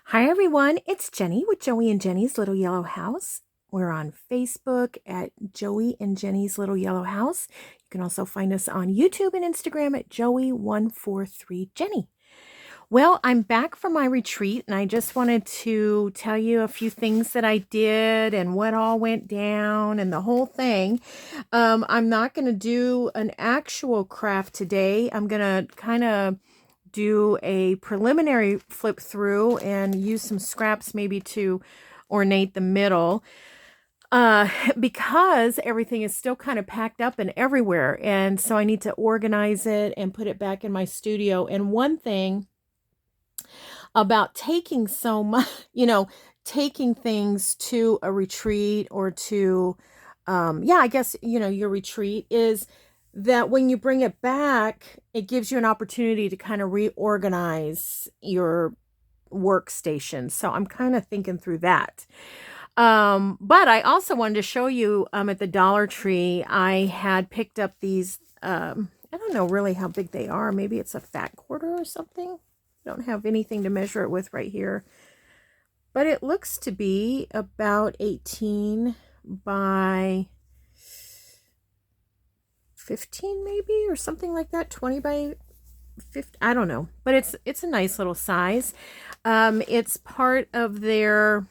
Hi everyone, it's Jenny with Joey and Jenny's Little Yellow House. We're on Facebook at Joey and Jenny's Little Yellow House. You can also find us on YouTube and Instagram at Joey143Jenny. Well, I'm back from my retreat and I just wanted to tell you a few things that I did and what all went down and the whole thing. I'm not going to do an actual craft today. I'm going to kind of do a preliminary flip through and use some scraps maybe to ornate the middle because everything is still kind of packed up and everywhere, and so I need to organize it and put it back in my studio. And one thing about taking so much, taking things to a retreat or to I guess your retreat, is that when you bring it back, it gives you an opportunity to kind of reorganize your workstation. So I'm kind of thinking through that. But I also wanted to show you at the Dollar Tree, I had picked up these, I don't know really how big they are. Maybe it's a fat quarter or something. I don't have anything to measure it with right here. But it looks to be about 18 by 15 maybe, or something like that. 20 by 50, I don't know, but it's a nice little size. It's part of their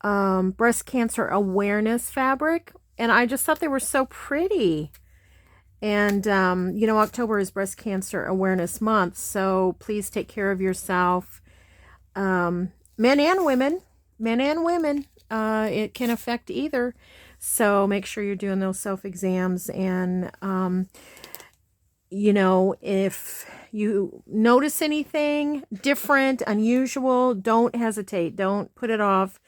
breast cancer awareness fabric, and I just thought they were so pretty. And October is breast cancer awareness month, so please take care of yourself. Men and women, it can affect either. So make sure you're doing those self-exams. And, if you notice anything different, unusual, don't hesitate. Don't put it off.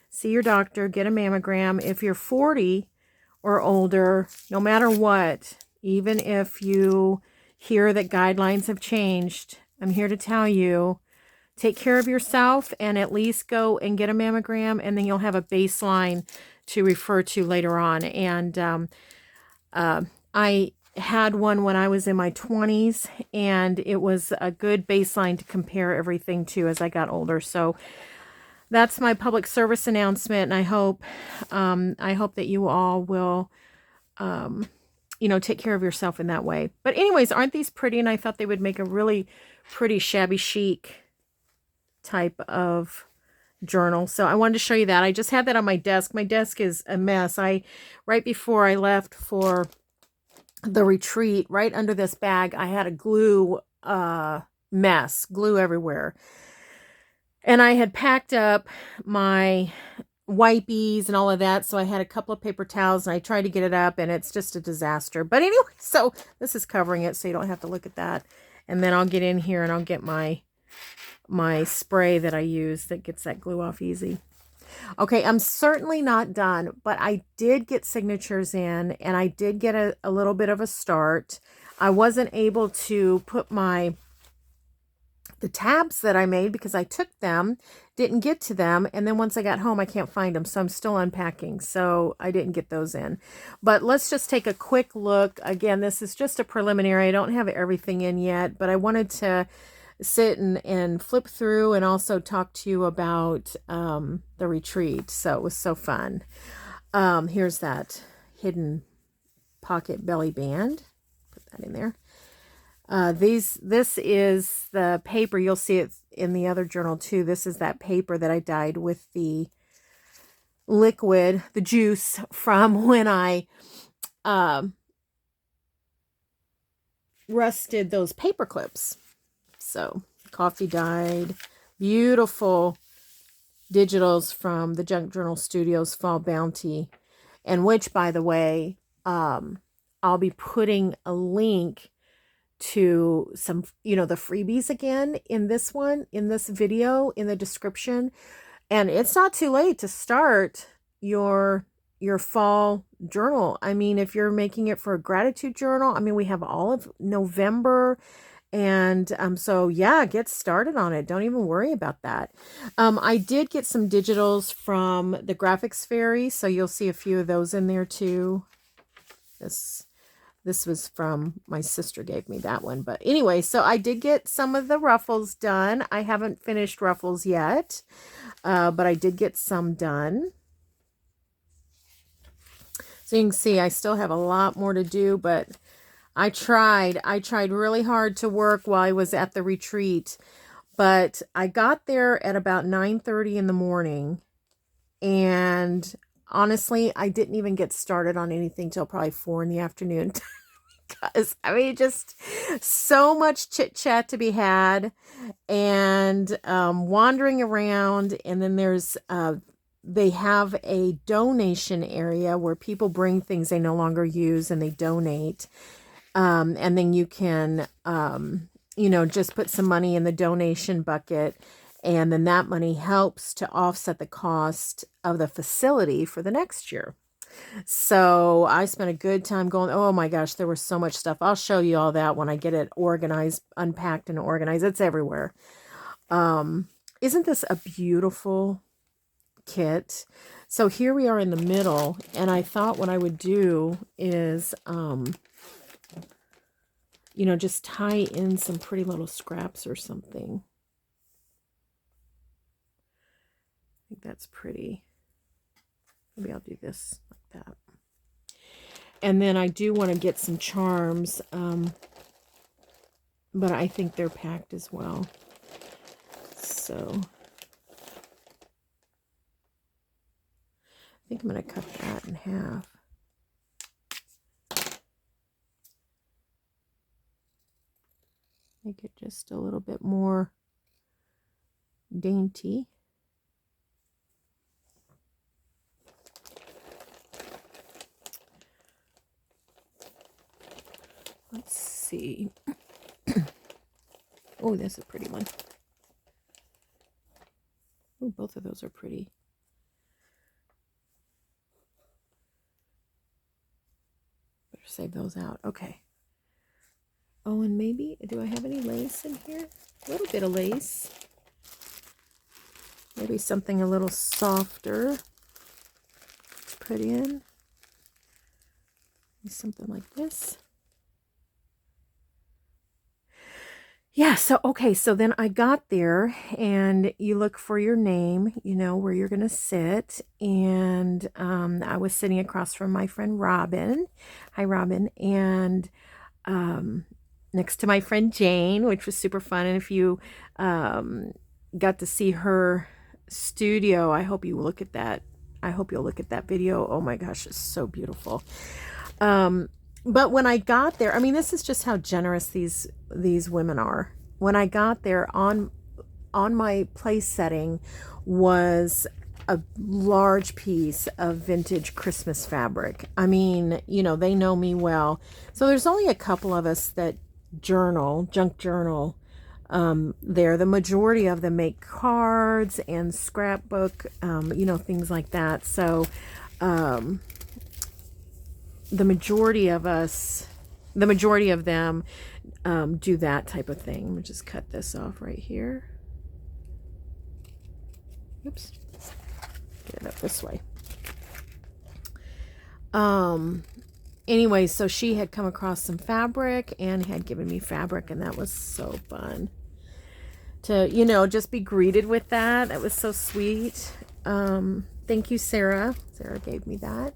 See your doctor, get a mammogram. If you're 40 or older, no matter what, even if you hear that guidelines have changed, I'm here to tell you, take care of yourself and at least go and get a mammogram, and then you'll have a baseline to refer to later on. And I had one when I was in my 20s, and it was a good baseline to compare everything to as I got older. So that's my public service announcement, and I hope that you all will take care of yourself in that way. But anyways, aren't these pretty? And I thought they would make a really pretty shabby chic type of journal. So I wanted to show you that. I just had that on my desk. My desk is a mess. Right before I left for the retreat, right under this bag, I had a glue mess, glue everywhere. And I had packed up my wipies and all of that, so I had a couple of paper towels, and I tried to get it up, and it's just a disaster. But anyway, so this is covering it, so you don't have to look at that. And then I'll get in here and I'll get my spray that I use that gets that glue off easy. Okay, I'm certainly not done, but I did get signatures in, and I did get a little bit of a start. I wasn't able to put the tabs that I made because I took them, didn't get to them, and then once I got home I can't find them, so I'm still unpacking, so I didn't get those in. But let's just take a quick look. Again, this is just a preliminary. I don't have everything in yet, but I wanted to sit and flip through and also talk to you about the retreat. So it was so fun. Here's that hidden pocket belly band. Put that in there. This is the paper. You'll see it in the other journal too. This is that paper that I dyed with the liquid, the juice from when I rusted those paper clips. So coffee dyed, beautiful digitals from the Junk Journal Studios Fall Bounty, and which, by the way, I'll be putting a link to some, the freebies again in this video in the description. And it's not too late to start your fall journal. I mean, if you're making it for a gratitude journal, I mean, we have all of November. And so yeah, get started on it. Don't even worry about that. I did get some digitals from the Graphics Fairy, so you'll see a few of those in there too. This This was from my sister gave me that one. But anyway, so I did get some of the ruffles done. I haven't finished ruffles yet, but I did get some done. So you can see I still have a lot more to do, but I tried really hard to work while I was at the retreat, but I got there at about 9:30 in the morning, and honestly, I didn't even get started on anything till probably 4 in the afternoon. Because I mean, just so much chit chat to be had, and wandering around. And then there's they have a donation area where people bring things they no longer use and they donate. And then you can, you know, just put some money in the donation bucket, and then that money helps to offset the cost of the facility for the next year. So I spent a good time going, oh my gosh, there was so much stuff. I'll show you all that when I get it organized, unpacked and organized. It's everywhere. Isn't this a beautiful kit? So here we are in the middle, and I thought what I would do is, you know, just tie in some pretty little scraps or something. I think that's pretty. Maybe I'll do this like that. And then I do want to get some charms, but I think they're packed as well. So I think I'm going to cut that in half. Make it just a little bit more dainty. Let's see. Oh, that's a pretty one. Oh, both of those are pretty. Better save those out. Okay. Oh, and maybe, do I have any lace in here? A little bit of lace. Maybe something a little softer to put in. Maybe something like this. Yeah, so, okay, so then I got there, and you look for your name, you know, where you're going to sit, and I was sitting across from my friend Robin. Hi, Robin. And next to my friend Jane, which was super fun. And if you got to see her studio, I hope you look at that. I hope you'll look at that video. Oh my gosh, it's so beautiful. But when I got there, I mean, this is just how generous these women are. When I got there, on my place setting was a large piece of vintage Christmas fabric. I mean, you know, they know me well. So there's only a couple of us that journal, junk journal, there. The majority of them make cards and scrapbook, you know, things like that. So, the majority of them do that type of thing. Let me just cut this off right here. Oops. Get it up this way. Anyway, so she had come across some fabric and had given me fabric, and that was so fun to, you know, just be greeted with that. That was so sweet. Thank you, Sarah. Sarah gave me that.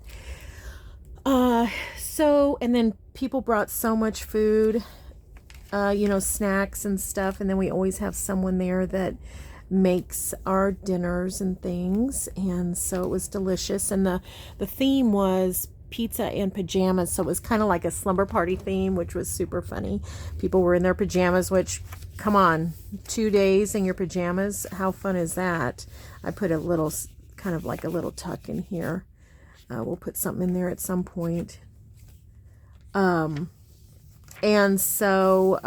So, and then people brought so much food, you know, snacks and stuff. And then we always have someone there that makes our dinners and things. And so it was delicious. And the theme was pizza and pajamas. So it was kind of like a slumber party theme, which was super funny. People were in their pajamas, which, come on, 2 days in your pajamas. How fun is that? I put a little, kind of like a little tuck in here. We'll put something in there at some point. And so,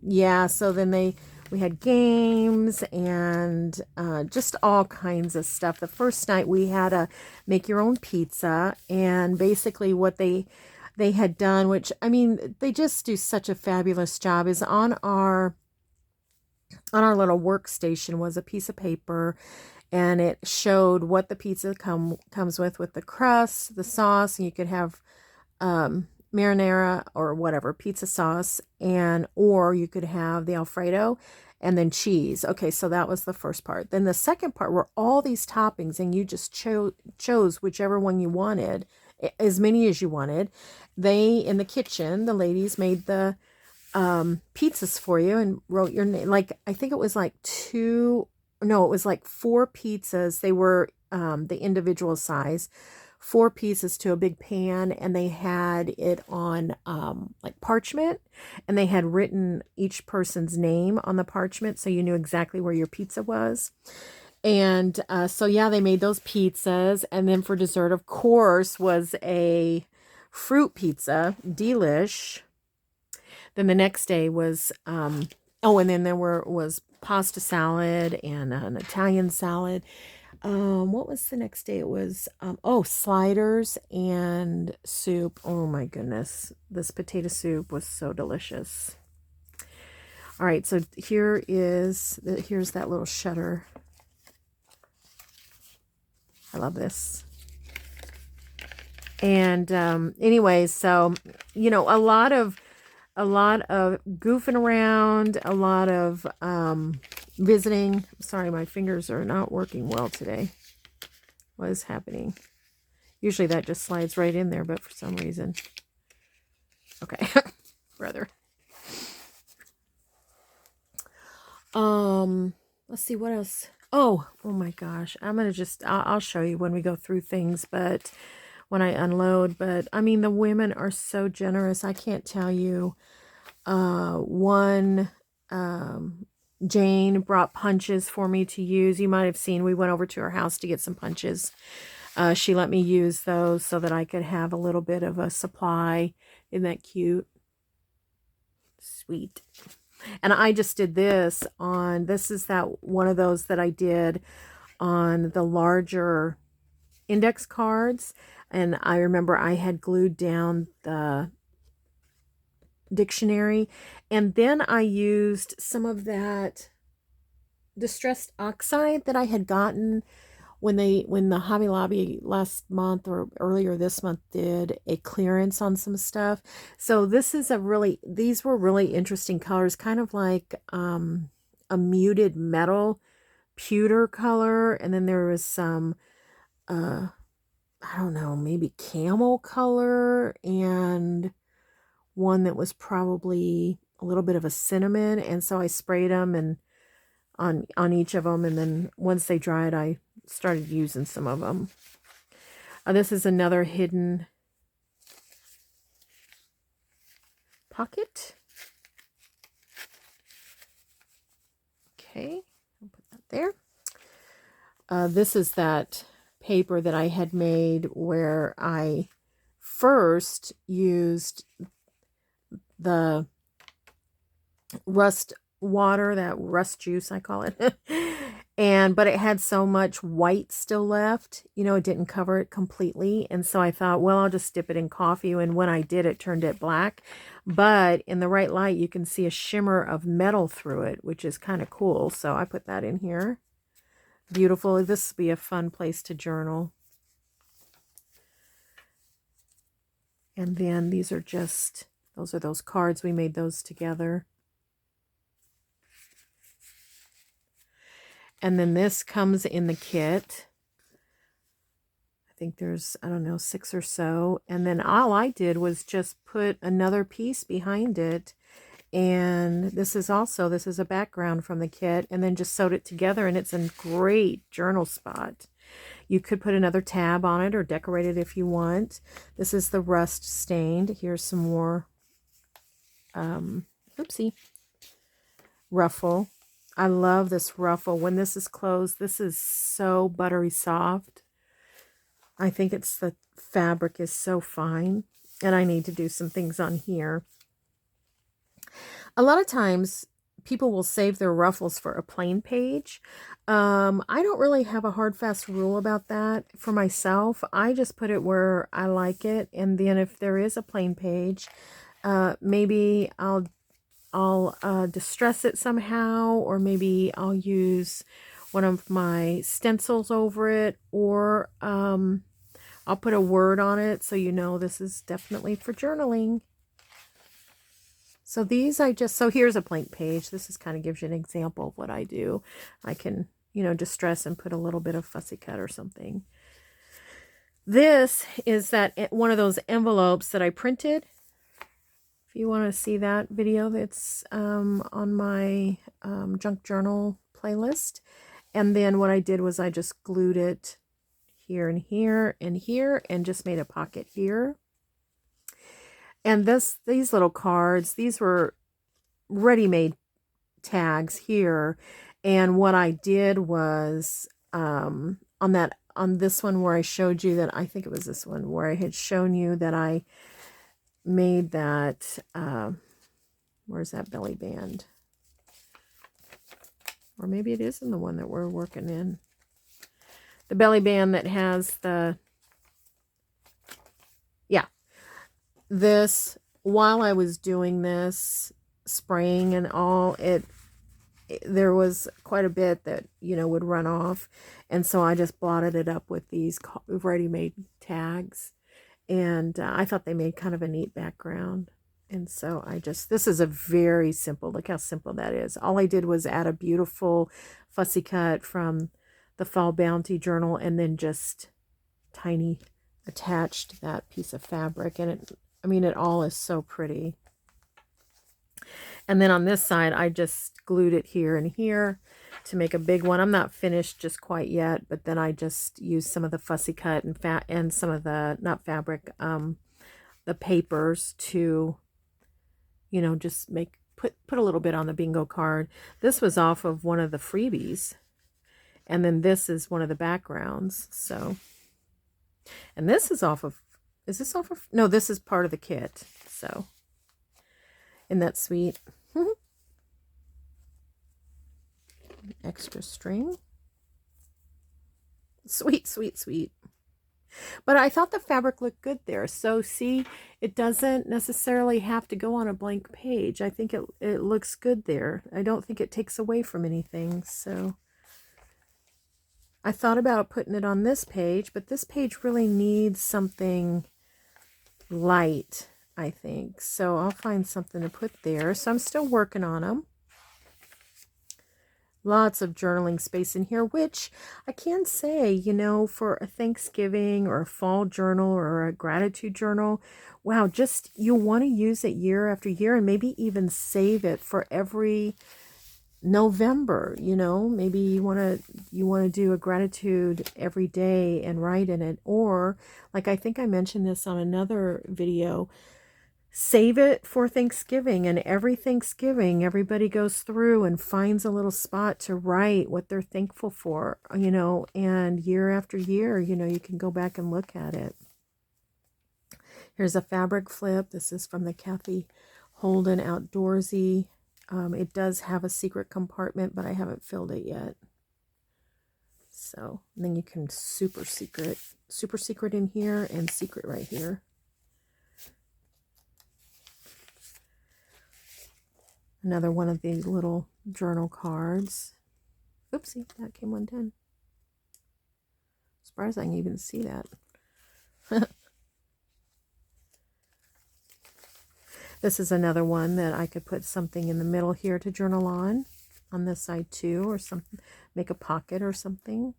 yeah, so then we had games and just all kinds of stuff. The first night we had a make your own pizza, and basically what they had done, which, I mean, they just do such a fabulous job, is on our little workstation was a piece of paper, and it showed what the pizza comes with the crust, the sauce, and you could have marinara or whatever, pizza sauce, and or you could have the Alfredo and then cheese. Okay, so that was the first part. Then the second part were all these toppings, and you just chose whichever one you wanted, as many as you wanted. They, in the kitchen, the ladies made the pizzas for you and wrote your name. Like, I think it was like it was like 4 pizzas. They were the individual size, 4 pieces to a big pan, and they had it on like parchment, and they had written each person's name on the parchment so you knew exactly where your pizza was. And so yeah, they made those pizzas, and then for dessert, of course, was a fruit pizza, delish. Then the next day was and then there was pasta salad and an Italian salad. What was the next day? It was sliders and soup. Oh my goodness, this potato soup was so delicious. All right, so here's that little shutter. I love this. And anyways, so a lot of goofing around, a lot of visiting. Sorry, my fingers are not working well today. What is happening? Usually that just slides right in there, but for some reason. Okay, brother. Let's see what else. Oh my gosh. I'm going to I'll show you when we go through things, but when I unload, but I mean, the women are so generous. I can't tell you. Jane brought punches for me to use. You might have seen, we went over to her house to get some punches. She let me use those so that I could have a little bit of a supply. Isn't that cute? Sweet. And I just did this is that one of those that I did on the larger index cards. And I remember I had glued down the dictionary, and then I used some of that distressed oxide that I had gotten when the Hobby Lobby last month or earlier this month did a clearance on some stuff. So these were really interesting colors, kind of like a muted metal pewter color, and then there was some I don't know, maybe camel color, and one that was probably a little bit of a cinnamon. And so I sprayed them and on each of them, and then once they dried, I started using some of them. This is another hidden pocket. Okay, I'll put that there. This is that paper that I had made where I first used the rust water, that rust juice I call it, but it had so much white still left, it didn't cover it completely, and so I thought, well, I'll just dip it in coffee, and when I did, it turned it black, but in the right light you can see a shimmer of metal through it, which is kind of cool. So I put that in here. Beautiful. This would be a fun place to journal. And then these are those are those cards. We made those together. And then this comes in the kit. I think there's, I don't know, 6 or so. And then all I did was just put another piece behind it. And this is a background from the kit, and then just sewed it together, and it's a great journal spot. You could put another tab on it or decorate it if you want. This is the rust stained. Here's some more ruffle. I love this ruffle. When this is closed, this is so buttery soft. I think the fabric is so fine, and I need to do some things on here. A lot of times people will save their ruffles for a plain page. I don't really have a hard fast rule about that for myself. I just put it where I like it, and then if there is a plain page, maybe I'll distress it somehow, or maybe I'll use one of my stencils over it, or I'll put a word on it so you know this is definitely for journaling. So these so here's a blank page. This is kind of gives you an example of what I do. I can, distress and put a little bit of fussy cut or something. This is one of those envelopes that I printed. If you want to see that video, that's on my junk journal playlist. And then what I did was I just glued it here and here and here and just made a pocket here. And these little cards, these were ready-made tags here. And what I did was on this one where I showed you that, I think it was this one where I had shown you that I made that, where's that belly band? Or maybe it is in the one that we're working in. The belly band that has the, yeah. This, while I was doing this, spraying and all, there was quite a bit that, would run off. And so I just blotted it up with these ready-made tags. And I thought they made kind of a neat background. And so this is a very simple, look how simple that is. All I did was add a beautiful fussy cut from the Fall Bounty journal and then just tiny attached that piece of fabric. And it all is so pretty. And then on this side, I just glued it here and here to make a big one. I'm not finished just quite yet, but then I just used some of the fussy cut and some of the, not fabric, the papers to, just put a little bit on the bingo card. This was off of one of the freebies. And then this is one of the backgrounds. So, and this is off of, is this off of, no, this is part of the kit. So, isn't that sweet? Extra string. Sweet, sweet, sweet. But I thought the fabric looked good there. So see, it doesn't necessarily have to go on a blank page. I think it looks good there. I don't think it takes away from anything. So I thought about putting it on this page, but this page really needs something light, I think. So I'll find something to put there. So I'm still working on them. Lots of journaling space in here, which I can say, for a Thanksgiving or a fall journal or a gratitude journal, wow, just you'll want to use it year after year and maybe even save it for every November. Maybe you want to do a gratitude every day and write in it. Or like I think I mentioned this on another video, save it for Thanksgiving, and every Thanksgiving everybody goes through and finds a little spot to write what they're thankful for, and year after year, you can go back and look at it. Here's a fabric flip. This is from the Kathy Holden Outdoorsy. It does have a secret compartment, but I haven't filled it yet. So then you can super secret in here and secret right here. Another one of these little journal cards. Oopsie, that came undone. Surprised I can even see that. This is another one that I could put something in the middle here to journal on this side too, or something, make a pocket or something.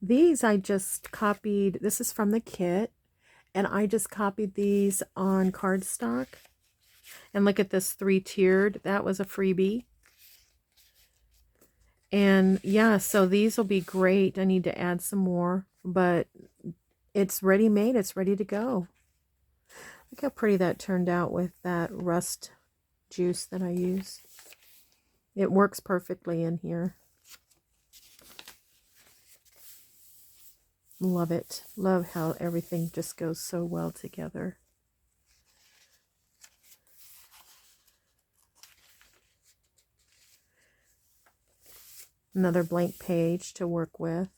These I just copied. This is from the kit, and I just copied these on cardstock. And look at this 3-tiered. That was a freebie. And yeah, so these will be great. I need to add some more, but it's ready made. It's ready to go. Look how pretty that turned out with that rust juice that I use. It works perfectly in here. Love it. Love how everything just goes so well together. Another blank page to work with.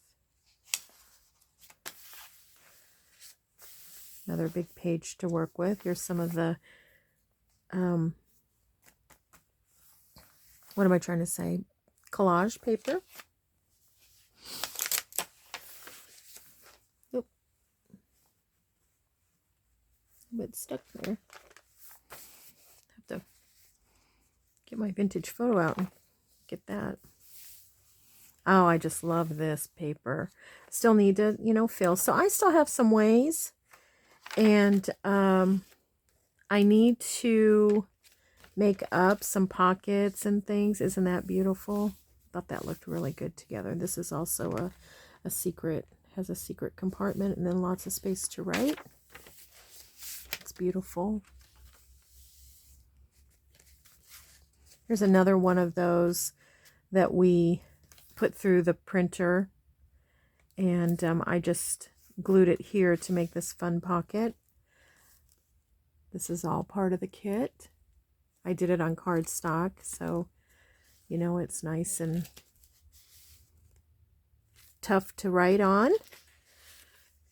Another big page to work with. Here's some of the, what am I trying to say? Collage paper. bit stuck there. Have to get my vintage photo out and get that. Oh, I just love this paper. Still need to, fill. So I still have some ways. And I need to make up some pockets and things. Isn't that beautiful? Thought that looked really good together. This is also a secret, has a secret compartment and then lots of space to write. It's beautiful. Here's another one of those that we put through the printer, and I just glued it here to make this fun pocket. This is all part of the kit. I did it on cardstock, so it's nice and tough to write on.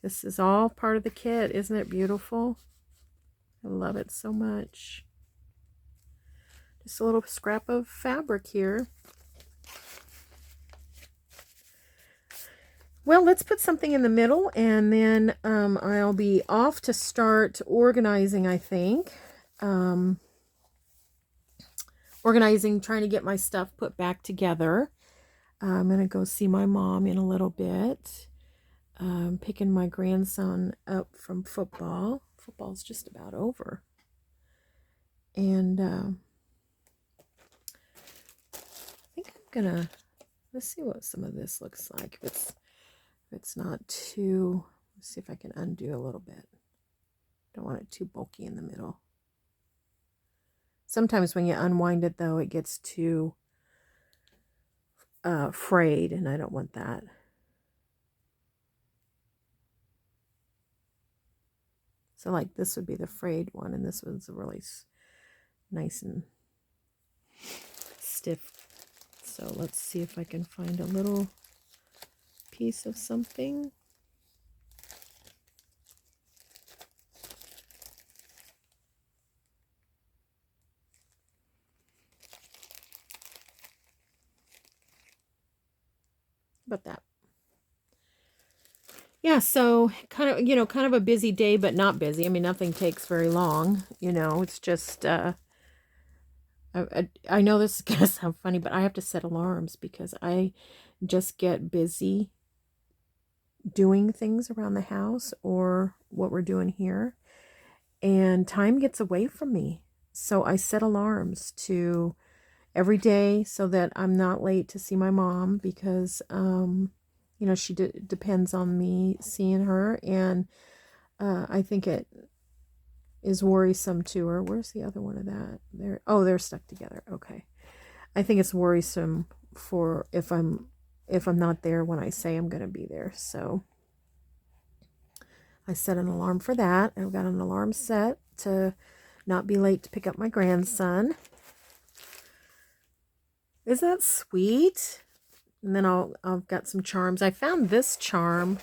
This is all part of the kit. Isn't it beautiful? I love it so much. Just a little scrap of fabric here. Well, let's put something in the middle, and then I'll be off to start organizing, I think. Organizing, trying to get my stuff put back together. I'm going to go see my mom in a little bit. Picking my grandson up from football. Football's just about over. And I think I'm going to, let's see what some of this looks like. If it's not too, let's see if I can undo a little bit. Don't want it too bulky in the middle. Sometimes when you unwind it, though, it gets too frayed, and I don't want that. So like this would be the frayed one, and this one's really nice and stiff. So let's see if I can find a little piece of something. About that. Yeah, so kind of a busy day, but not busy. I mean, nothing takes very long, it's just I know this is gonna sound funny, but I have to set alarms because I just get busy doing things around the house or what we're doing here, and time gets away from me. So I set alarms to every day so that I'm not late to see my mom, because she depends on me seeing her, and I think it is worrisome to her. Where's the other one of that? They're stuck together. Okay. I think it's worrisome for if I'm not there when I say I'm going to be there. So I set an alarm for that. I've got an alarm set to not be late to pick up my grandson. Isn't that sweet? And then I've got some charms. I found this charm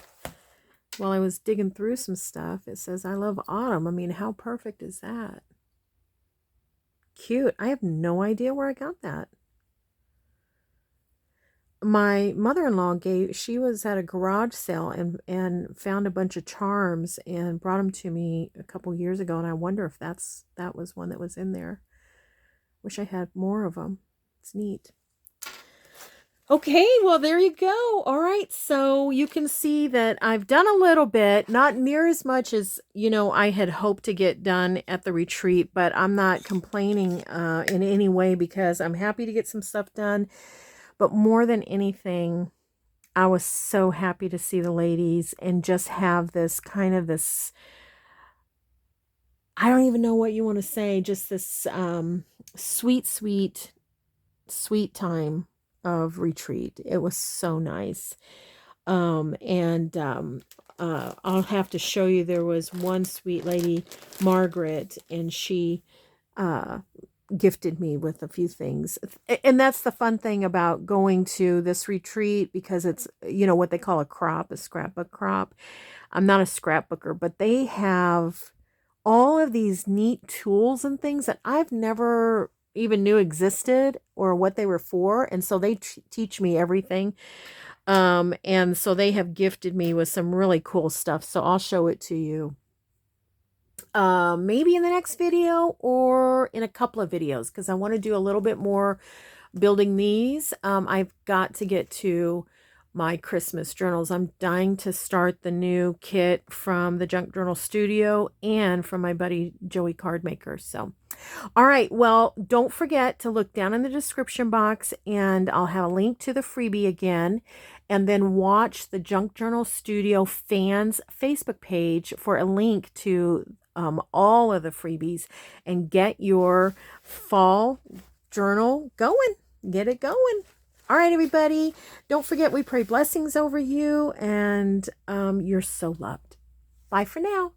while I was digging through some stuff. It says, I love autumn. I mean, how perfect is that? Cute. I have no idea where I got that. My mother-in-law she was at a garage sale and found a bunch of charms and brought them to me a couple years ago, and I wonder if that was one that was in there. Wish I had more of them. It's neat. Okay, well, there you go. All right, so you can see that I've done a little bit, not near as much as, I had hoped to get done at the retreat, but I'm not complaining in any way, because I'm happy to get some stuff done. But more than anything, I was so happy to see the ladies and just have this kind of this, I don't even know what you want to say, just this sweet time of retreat. It was so nice. I'll have to show you, there was one sweet lady, Margaret, and she gifted me with a few things. And that's the fun thing about going to this retreat, because it's, what they call a scrapbook crop. I'm not a scrapbooker, but they have all of these neat tools and things that I've never even knew existed or what they were for. And so they teach me everything. And so they have gifted me with some really cool stuff. So I'll show it to you maybe in the next video or in a couple of videos, because I want to do a little bit more building these. I've got to get to my Christmas journals. I'm dying to start the new kit from the Junk Journal Studio and from my buddy Joey Cardmaker. So, all right. Well, don't forget to look down in the description box, and I'll have a link to the freebie again. And then watch the Junk Journal Studio fans Facebook page for a link to all of the freebies, and get your fall journal going. Get it going. All right, everybody. Don't forget, we pray blessings over you, and you're so loved. Bye for now.